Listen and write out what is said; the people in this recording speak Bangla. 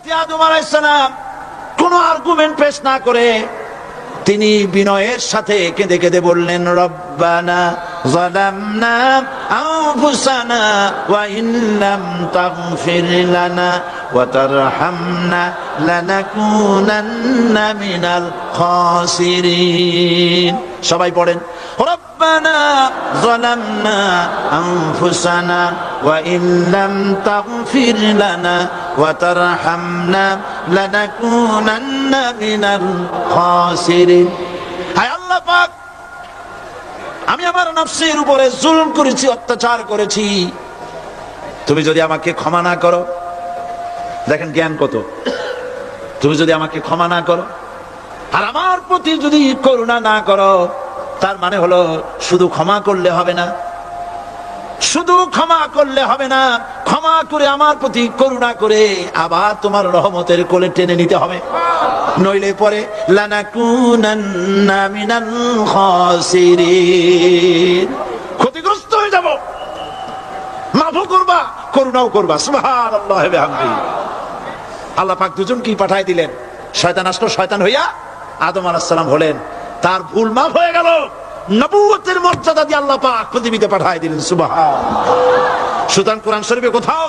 হযরত আদম আলাইহিস সালাম কোনো আর্গুমেন্ট পেশ না করে তিনি বিনয়ের সাথে কেঁদে কেঁদে বললেন, রব্বানা যালামনা আনফুসানা ওয়া ইন লাম তাগফির লানা ওয়া তারহামনা লানাকুনান্না মিনাল খাসিরিন। সবাই পড়েন, রব্বানা যালামনা আনফুসানা ওয়া ইন লাম তাগফির লানা ওয়া তারহামনা লানাকুনান্না মিনাল খাসিরিন। হায় আল্লাহ পাক, আমি আমার নফসের উপরে জুলুম করেছি, অত্যাচার করেছি, তুমি যদি আমাকে ক্ষমা না করো, দেখেন জ্ঞান কত, তুমি যদি আমাকে ক্ষমা না করো আর আমার প্রতি যদি করুণা না করো, তার মানে হলো শুধু ক্ষমা করলে হবে না, শুধু ক্ষমা করলে হবে না, ক্ষমা করে আমার প্রতি করুণা করে আবার তোমার রহমতের কোলে টেনে নিতে হবে, নইলে পরে লানাকুনান্না মিনাল খাসিরিন, ক্ষতিগ্রস্ত হয়ে যাব। মাফও করবা, করুণাও করবা। সুবহানাল্লাহি ওয়া বিহামদিহি। আল্লাহ পাক দুজনকেই পাঠায় দিলেন। শয়তান আসলো, শয়তান হইয়া আদম আলাইহিস সালাম হলেন, তার ভুল মাফ হয়ে গেল, নবুয়তের মর্যাদা দিয়ে আল্লাহ পাক পৃথিবীতে পাঠায় দিলেন। সুবহানাল্লাহ। সুতরাং কোরআন শরীফে কোথাও